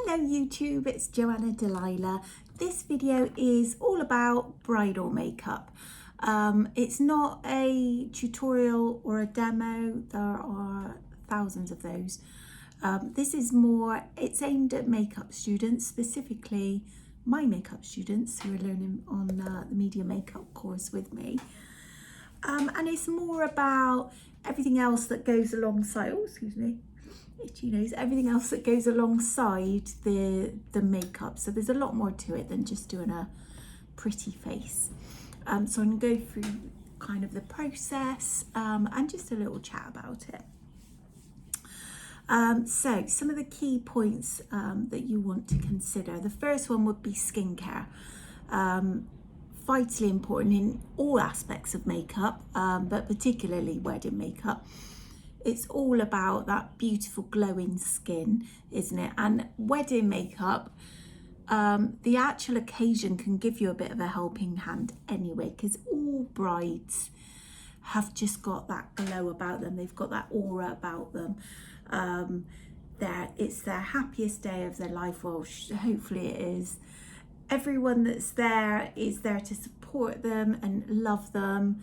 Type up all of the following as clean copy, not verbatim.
Hello YouTube, it's Joanna Delilah. This video is all about bridal makeup. It's not a tutorial or a demo, there are thousands of those. This is more, it's aimed at makeup students, specifically my makeup students who are learning on the media makeup course with me. And it's more about everything else that goes alongside, itchy nose, everything else that goes alongside the makeup. So there's a lot more to it than just doing a pretty face. So I'm going to go through kind of the process and just a little chat about it. So some of the key points that you want to consider. The first one would be skincare. Vitally important in all aspects of makeup, but particularly wedding makeup. It's all about that beautiful glowing skin, isn't it? And wedding makeup, the actual occasion can give you a bit of a helping hand anyway, because all brides have just got that glow about them. They've got that aura about them. It's their happiest day of their life. Well, hopefully it is. Everyone that's there is there to support them and love them.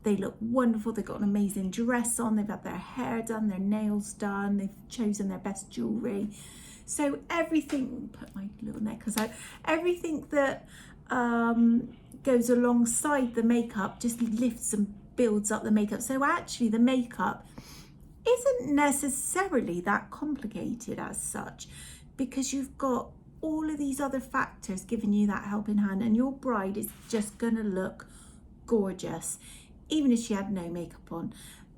They look wonderful. They've got an amazing dress on. They've had their hair done, their nails done. They've chosen their best jewelry. So everything, put my little necklace out, everything that goes alongside the makeup just lifts and builds up the makeup. So actually the makeup isn't necessarily that complicated as such, because you've got all of these other factors giving you that helping hand, and your bride is just gonna look gorgeous even if she had no makeup on.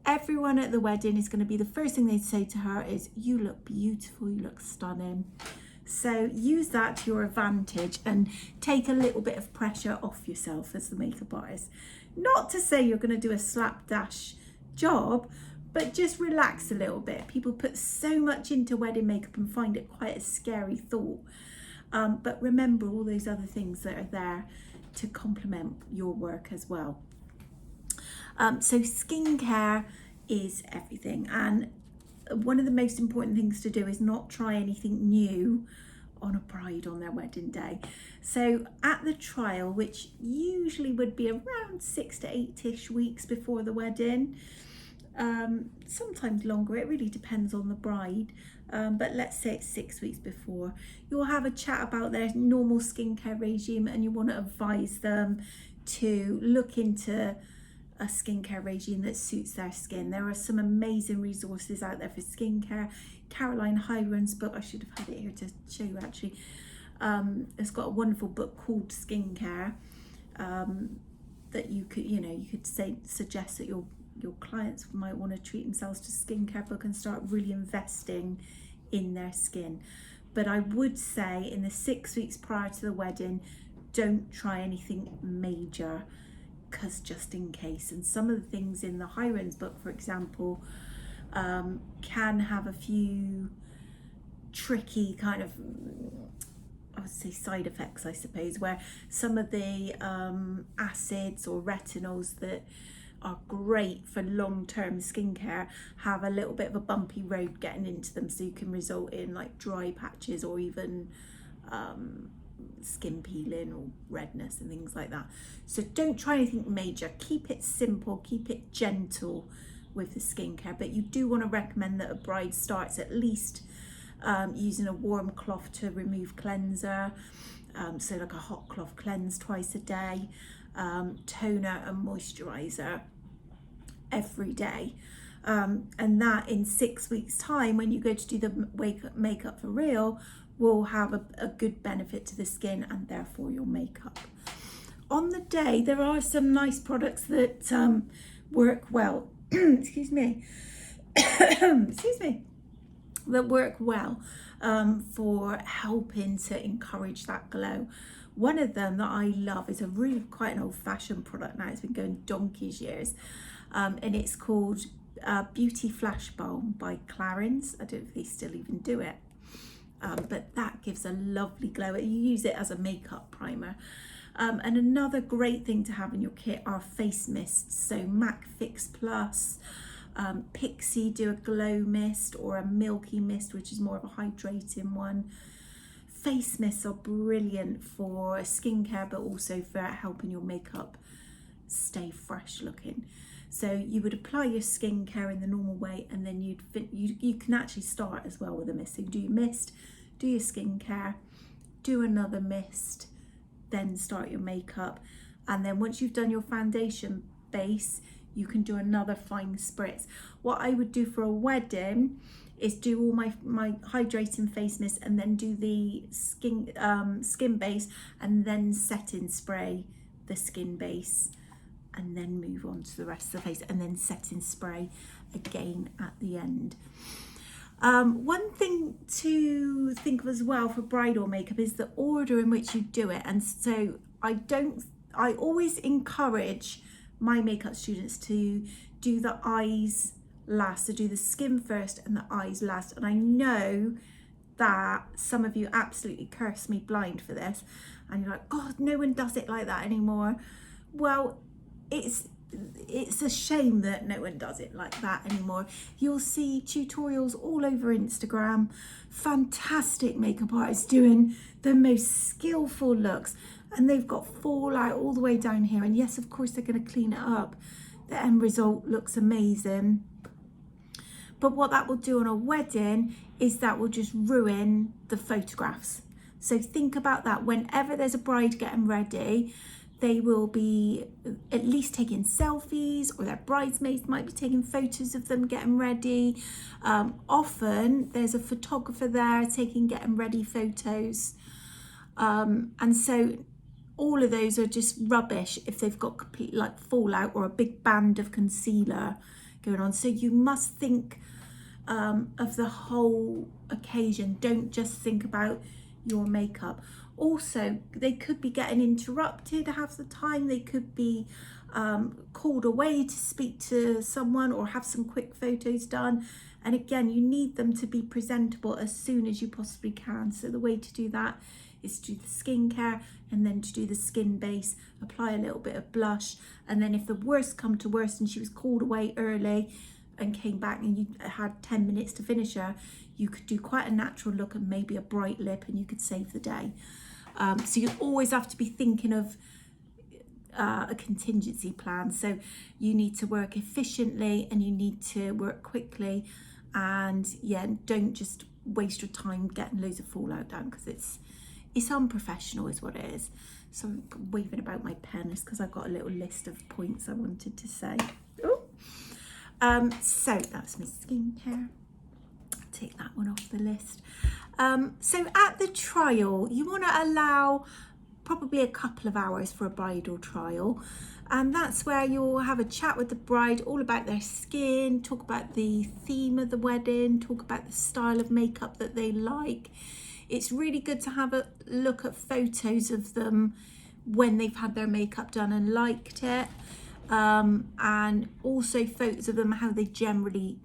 Everyone at the wedding is going to be, the first thing they'd say to her is, you look beautiful, you look stunning. So use that to your advantage and take a little bit of pressure off yourself as the makeup artist. Not to say you're going to do a slapdash job, but just relax a little bit. People put so much into wedding makeup and find it quite a scary thought, but remember all those other things that are there to complement your work as well. So skincare is everything, and one of the most important things to do is not try anything new on a bride on their wedding day. So at the trial, which usually would be around 6 to 8-ish weeks before the wedding, sometimes longer, it really depends on the bride, but let's say it's 6 weeks before, you'll have a chat about their normal skincare regime, and you want to advise them to look into a skincare regime that suits their skin. There are some amazing resources out there for skincare. Caroline Hiram's book, I should have had it here to show you actually, it's got a wonderful book called Skincare, that you could suggest that your clients might want to treat themselves to skincare book and start really investing in their skin. But I would say in the 6 weeks prior to the wedding, don't try anything major, because just in case. And some of the things in the Hiram's book, for example, can have a few tricky kind of, I would say, side effects, I suppose, where some of the acids or retinols that are great for long-term skincare have a little bit of a bumpy road getting into them, so you can result in like dry patches or even skin peeling or redness and things like that. So don't try anything major. Keep it simple, keep it gentle with the skincare, but you do want to recommend that a bride starts at least using a warm cloth to remove cleanser, so like a hot cloth cleanse twice a day, toner and moisturizer every day, and that in 6 weeks time, when you go to do the makeup for real, will have a good benefit to the skin and therefore your makeup. On the day, there are some nice products that work well excuse me that work well for helping to encourage that glow. One of them that I love is a really quite an old-fashioned product now. It's been going donkey's years, and it's called Beauty Flash Balm by Clarins. I don't know if they still even do it, but that gives a lovely glow. You use it as a makeup primer. And another great thing to have in your kit are face mists. So MAC Fix Plus, Pixie do a glow mist or a milky mist, which is more of a hydrating one. Face mists are brilliant for skincare, but also for helping your makeup stay fresh looking. So you would apply your skincare in the normal way, and then you can actually start as well with a mist. So you do your mist, do your skincare, do another mist, then start your makeup. And then once you've done your foundation base, you can do another fine spritz. What I would do for a wedding is do all my hydrating face mist, and then do the skin base, and then setting spray the skin base, and then move on to the rest of the face, and then setting spray again at the end. One thing to think of as well for bridal makeup is the order in which you do it. And so I always encourage my makeup students to do the eyes last, to do the skin first and the eyes last. And I know that some of you absolutely curse me blind for this, and you're like, God, no one does it like that anymore. Well, it's a shame that no one does it like that anymore. You'll see tutorials all over Instagram, fantastic makeup artists doing the most skillful looks, and they've got fallout all the way down here. And yes, of course, they're going to clean it up. The end result looks amazing. But what that will do on a wedding is that will just ruin the photographs. So think about that. Whenever there's a bride getting ready, they will be at least taking selfies, or their bridesmaids might be taking photos of them getting ready. Often there's a photographer there taking getting ready photos. And so all of those are just rubbish if they've got complete like fallout or a big band of concealer going on. So you must think of the whole occasion. Don't just think about your makeup. Also, they could be getting interrupted half the time. They could be called away to speak to someone or have some quick photos done. And again, you need them to be presentable as soon as you possibly can. So the way to do that is to do the skincare, and then to do the skin base, apply a little bit of blush. And then if the worst come to worst and she was called away early and came back and you had 10 minutes to finish her, you could do quite a natural look and maybe a bright lip, and you could save the day. So you always have to be thinking of a contingency plan. So you need to work efficiently and you need to work quickly, and yeah, don't just waste your time getting loads of fallout down, because it's unprofessional is what it is. So I'm waving about my pen is because I've got a little list of points I wanted to say. So that's my skincare. Take that one off the list. So at the trial, you want to allow probably a couple of hours for a bridal trial, and that's where you'll have a chat with the bride all about their skin, talk about the theme of the wedding, talk about the style of makeup that they like. It's really good to have a look at photos of them when they've had their makeup done and liked it, and also photos of them how they generally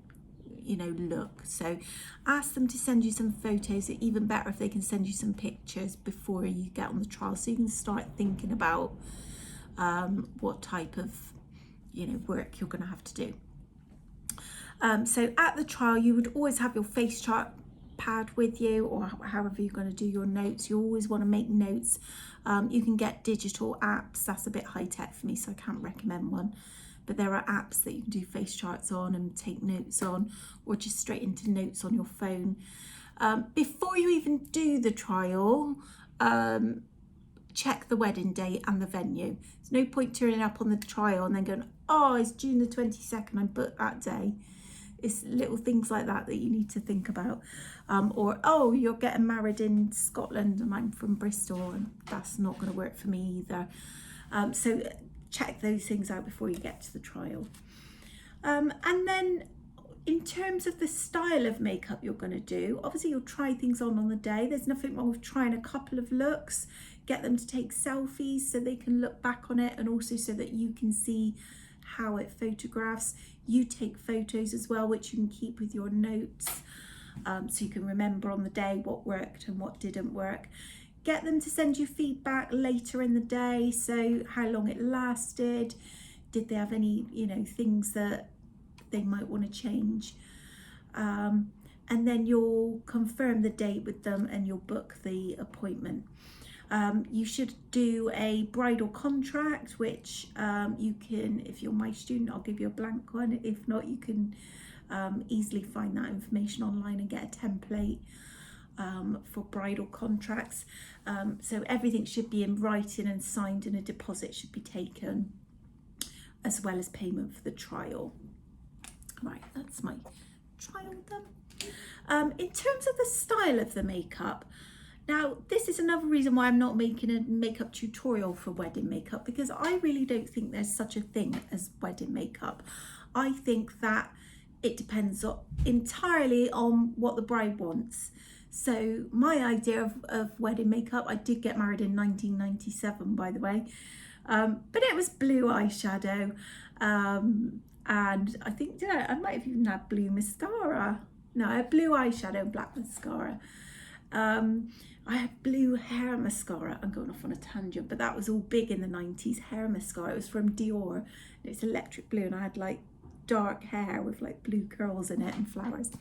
look. So ask them to send you some photos, even better if they can send you some pictures before you get on the trial, so you can start thinking about what type of work you're going to have to do. So at the trial, you would always have your face chart pad with you, or however you're going to do your notes. You always want to make notes. You can get digital apps. That's a bit high tech for me, so I can't recommend one. But there are apps that you can do face charts on and take notes on, or just straight into notes on your phone. Before you even do the trial, check the wedding date and the venue. There's no point turning up on the trial and then going, oh, it's June the 22nd, I'm booked that day. It's little things like that that you need to think about. Or, oh, you're getting married in Scotland and I'm from Bristol, and that's not going to work for me either. So check those things out before you get to the trial. And then in terms of the style of makeup you're going to do, obviously you'll try things on the day. There's nothing wrong with trying a couple of looks. Get them to take selfies so they can look back on it, and also so that you can see how it photographs. You take photos as well, which you can keep with your notes, so you can remember on the day what worked and what didn't work. Get them to send you feedback later in the day, so how long it lasted, did they have any things that they might want to change. And then you'll confirm the date with them and you'll book the appointment. You should do a bridal contract, which you can, if you're my student, I'll give you a blank one. If not, you can easily find that information online and get a template for bridal contracts. So everything should be in writing and signed, and a deposit should be taken, as well as payment for the trial. Right, that's my trial done. In terms of the style of the makeup, now this is another reason why I'm not making a makeup tutorial for wedding makeup, because I really don't think there's such a thing as wedding makeup. I think that it depends entirely on what the bride wants. So my idea of wedding makeup, I did get married in 1997, by the way, but it was blue eyeshadow, and I think, yeah, I might have even had blue mascara. No, I had blue eyeshadow and black mascara. I had blue hair mascara. I'm going off on a tangent, but that was all big in the 90s, hair mascara. It was from Dior. It's electric blue, and I had like dark hair with like blue curls in it and flowers.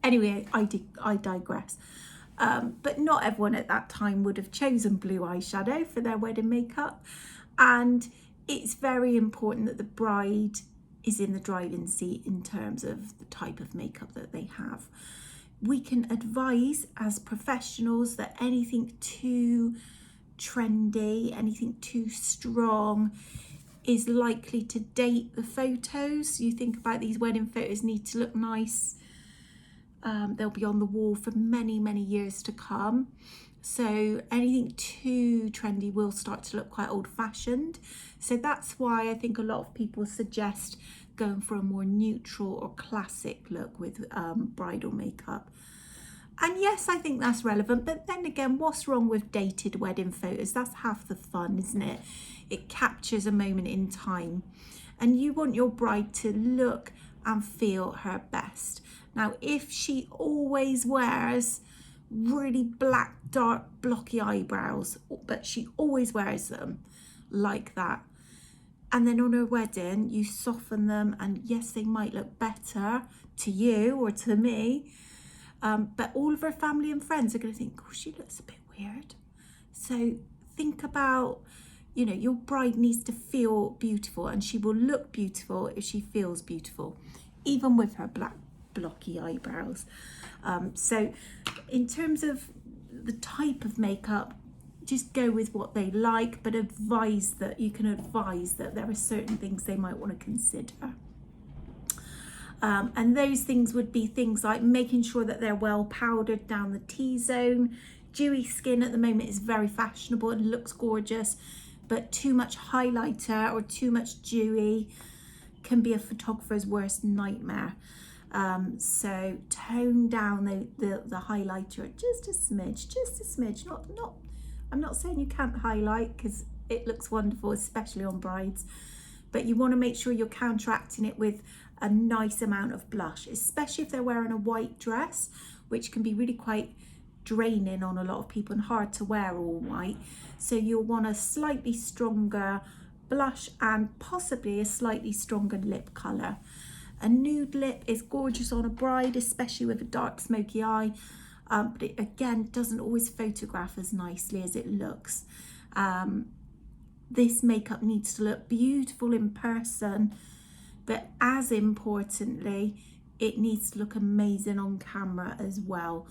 Anyway, I digress. But not everyone at that time would have chosen blue eyeshadow for their wedding makeup. And it's very important that the bride is in the driving seat in terms of the type of makeup that they have. We can advise as professionals that anything too trendy, anything too strong is likely to date the photos. You think about these wedding photos need to look nice. They'll be on the wall for many, many years to come. So anything too trendy will start to look quite old-fashioned. So that's why I think a lot of people suggest going for a more neutral or classic look with bridal makeup. And yes, I think that's relevant, but then again, what's wrong with dated wedding photos? That's half the fun, isn't it? It captures a moment in time, and you want your bride to look and feel her best. Now, if she always wears really black, dark, blocky eyebrows, but she always wears them like that, and then on her wedding, you soften them, and yes, they might look better to you or to me, but all of her family and friends are going to think, oh, she looks a bit weird. So think about, you know, your bride needs to feel beautiful, and she will look beautiful if she feels beautiful, even with her black, blocky eyebrows. So in terms of the type of makeup, just go with what they like, but advise that there are certain things they might want to consider. And those things would be things like making sure that they're well powdered down the T-zone. Dewy skin at the moment is very fashionable and looks gorgeous, but too much highlighter or too much dewy can be a photographer's worst nightmare. So tone down the highlighter just a smidge. Not I'm not saying you can't highlight, because it looks wonderful, especially on brides, but you want to make sure you're counteracting it with a nice amount of blush, especially if they're wearing a white dress, which can be really quite draining on a lot of people and hard to wear all white. So you'll want a slightly stronger blush and possibly a slightly stronger lip colour. A nude lip is gorgeous on a bride, especially with a dark smoky eye, but it again doesn't always photograph as nicely as it looks. This makeup needs to look beautiful in person, but as importantly, it needs to look amazing on camera as well.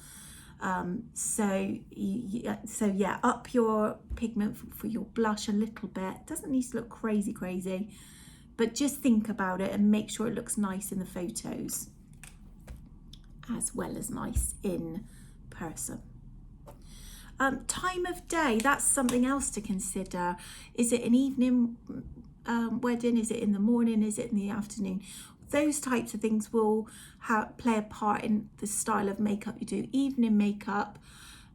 So yeah, up your pigment for your blush a little bit. It doesn't need to look crazy, but just think about it and make sure it looks nice in the photos as well as nice in person. Time of day, that's something else to consider. Is it an evening wedding? Is it in the morning? Is it in the afternoon? Those types of things will play a part in the style of makeup you do. Evening makeup,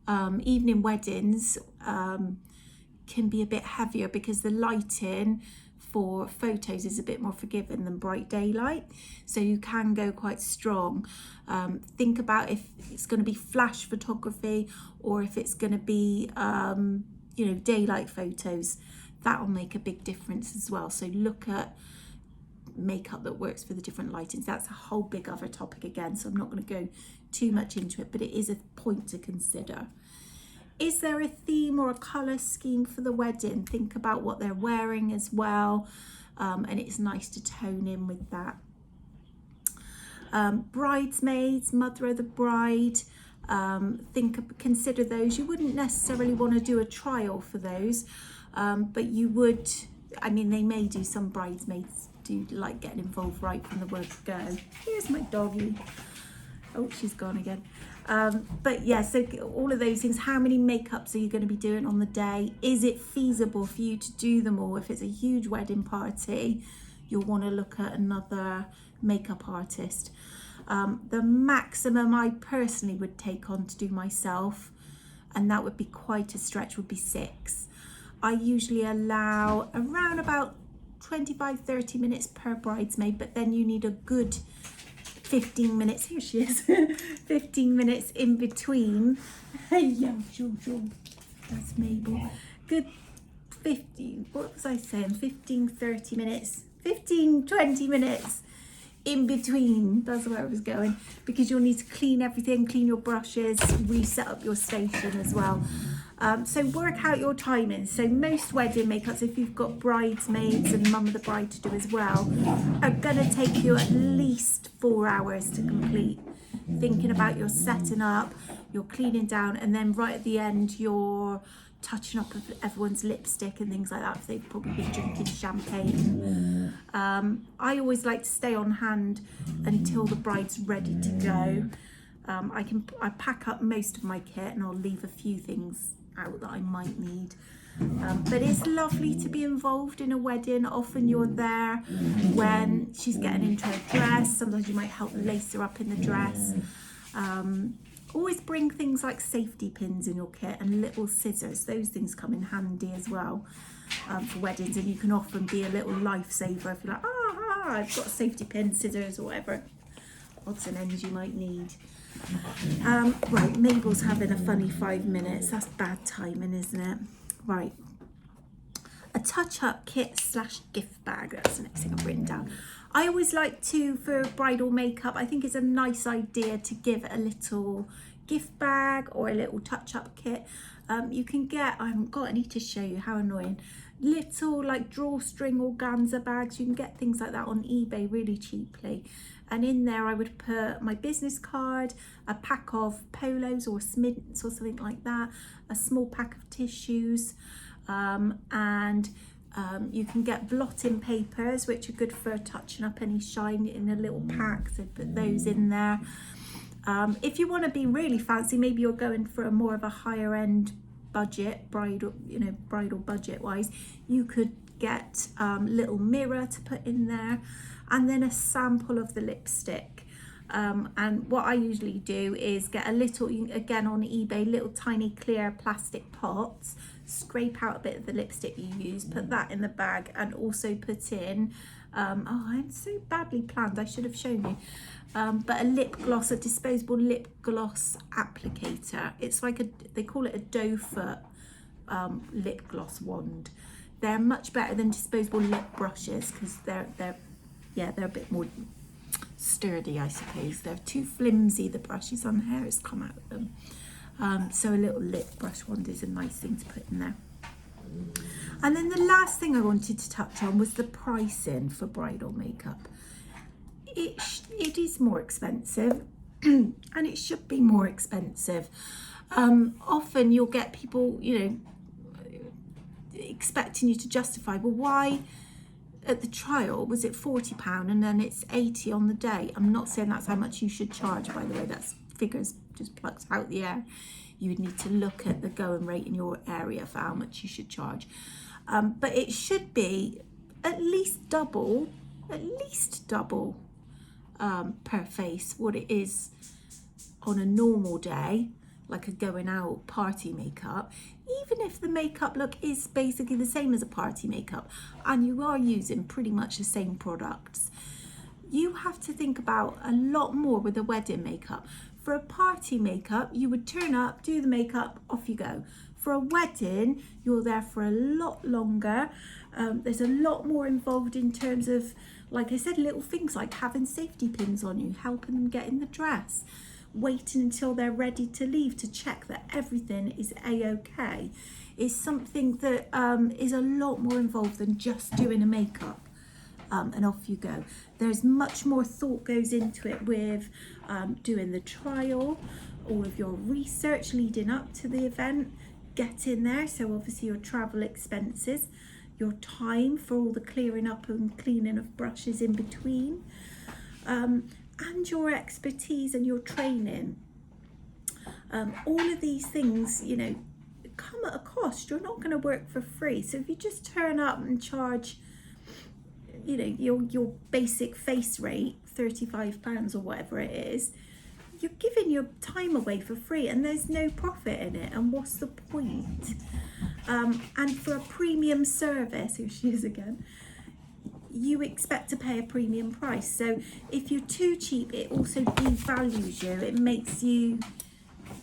evening weddings can be a bit heavier because the lighting for photos is a bit more forgiving than bright daylight, so you can go quite strong. Think about if it's going to be flash photography or if it's going to be daylight photos. That will make a big difference as well. So look at makeup that works for the different lightings. That's a whole big other topic again, so I'm not going to go too much into it, but it is a point to consider. Is there a theme or a colour scheme for the wedding? Think about what they're wearing as well, and it's nice to tone in with that. Bridesmaids, mother of the bride, consider those. You wouldn't necessarily want to do a trial for those, but you would, I mean, they may do, some bridesmaids do like getting involved right from the word go. Here's my doggy. Oh, she's gone again. But yeah, so all of those things. How many makeups are you going to be doing on the day? Is it feasible for you to do them all? If it's a huge wedding party, you'll want to look at another makeup artist. The maximum I personally would take on to do myself, and that would be quite a stretch, would be 6. I usually allow around about 25-30 minutes per bridesmaid, but then you need a good 15 minutes, here she is, 15 minutes in between. Hey, yo, Jojo, that's Mabel. Good 15, what was I saying, 15-30 minutes, 15-20 minutes in between, that's where I was going, because you'll need to clean everything, clean your brushes, reset up your station as well. So work out your timing. So most wedding makeups, if you've got bridesmaids and mum of the bride to do as well, are gonna take you at least 4 hours to complete. Thinking about your setting up, your cleaning down, and then right at the end, you're touching up of everyone's lipstick and things like that, if they've probably been drinking champagne. I always like to stay on hand until the bride's ready to go. I pack up most of my kit and I'll leave a few things out that I might need. But it's lovely to be involved in a wedding. Often you're there when she's getting into her dress. Sometimes you might help lace her up in the dress. Always bring things like safety pins in your kit and little scissors. Those things come in handy as well for weddings, and you can often be a little lifesaver if you're like, I've got a safety pin, scissors, or whatever odds and ends you might need. Right, Mabel's having a funny 5 minutes. That's bad timing, isn't it? Right. A touch-up kit / gift bag. That's the next thing I've written down. I always like to, for bridal makeup, I think it's a nice idea to give a little gift bag or a little touch-up kit. You can get, I haven't got any to show you, how annoying, little like drawstring organza bags. You can get things like that on eBay really cheaply. And in there I would put my business card, a pack of polos or Smiths or something like that, a small pack of tissues, and you can get blotting papers, which are good for touching up any shine in a little pack, so put those in there. If you want to be really fancy, maybe you're going for a more of a higher end budget, bridal budget wise, you could get little mirror to put in there, and then a sample of the lipstick. And what I usually do is get a little, again on eBay, little tiny clear plastic pots, scrape out a bit of the lipstick you use, put that in the bag, and also put in, I'm so badly planned, I should have shown you, but a lip gloss, a disposable lip gloss applicator. It's like they call it a doe foot lip gloss wand. They're much better than disposable lip brushes because they're a bit more sturdy, I suppose. They're too flimsy, the brushes on hair has come out of them. So a little lip brush wand is a nice thing to put in there. And then the last thing I wanted to touch on was the pricing for bridal makeup. It is more expensive and it should be more expensive. Often you'll get people, expecting you to justify, well, why at the trial was it £40 and then it's 80 on the day? I'm not saying that's how much you should charge, by the way. That's figures just plucked out the air. You would need to look at the going rate in your area for how much you should charge. But it should be at least double per face what it is on a normal day, like a going out party makeup. Even if the makeup look is basically the same as a party makeup and you are using pretty much the same products, you have to think about a lot more with a wedding makeup. For a party makeup, you would turn up, do the makeup, off you go. For a wedding, you're there for a lot longer. There's a lot more involved in terms of, like I said, little things like having safety pins on you, helping them get in the dress, waiting until they're ready to leave to check that everything is a-okay. Is something that is a lot more involved than just doing a makeup. And off you go. There's much more thought goes into it with doing the trial, all of your research leading up to the event, getting there, so obviously your travel expenses, your time for all the clearing up and cleaning of brushes in between, and your expertise and your training. All of these things, you know, come at a cost. You're not going to work for free. So if you just turn up and charge, you know, your basic face rate, £35 or whatever it is, you're giving your time away for free and there's no profit in it. And what's the point? And for a premium service, here she is again, you expect to pay a premium price. So if you're too cheap, it also devalues you. It makes you,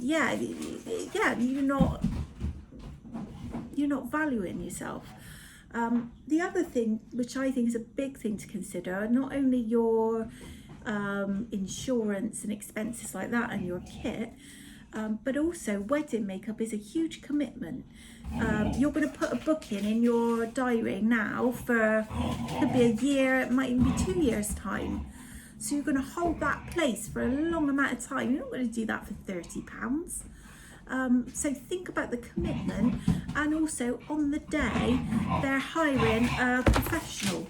yeah, you're not valuing yourself. The other thing, which I think is a big thing to consider, not only your insurance and expenses like that and your kit, but also wedding makeup is a huge commitment. You're going to put a booking in your diary now for, could be a year, it might even be 2 years time. So you're going to hold that place for a long amount of time. You're not going to do that for £30. So think about the commitment, and also on the day they're hiring a professional,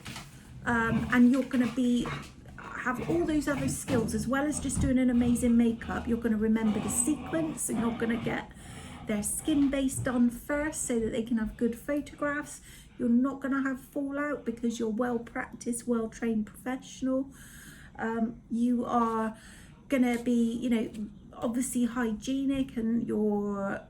and you're going to have all those other skills as well as just doing an amazing makeup. You're going to remember the sequence, and you're going to get their skin base done first so that they can have good photographs. You're not going to have fallout because you're well practiced, well trained professional. You are going to be, you know, obviously hygienic, and your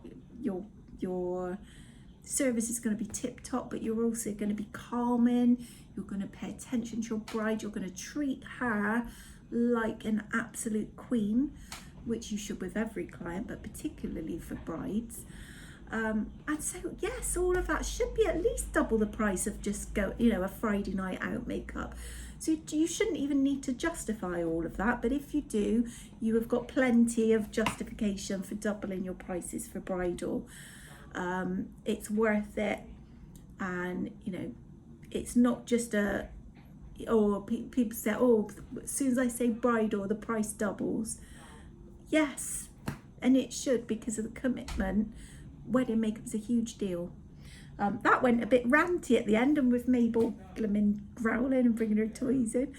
service is going to be tip top, but you're also going to be calming. You're going to pay attention to your bride. You're going to treat her like an absolute queen, which you should with every client, but particularly for brides. And so yes, all of that should be at least double the price of just a Friday night out makeup. So you shouldn't even need to justify all of that, but if you do, you have got plenty of justification for doubling your prices for bridal. It's worth it, and you know, it's not just people say, oh, as soon as I say bridal, the price doubles. Yes, and it should, because of the commitment. Wedding makeup is a huge deal. That went a bit ranty at the end, and with Mabel growling and bringing her toys in.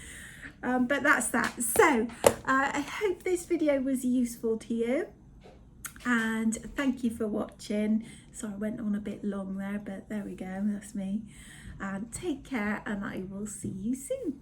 But that's that. So I hope this video was useful to you, and thank you for watching. Sorry, I went on a bit long there, but there we go, that's me. And take care, and I will see you soon.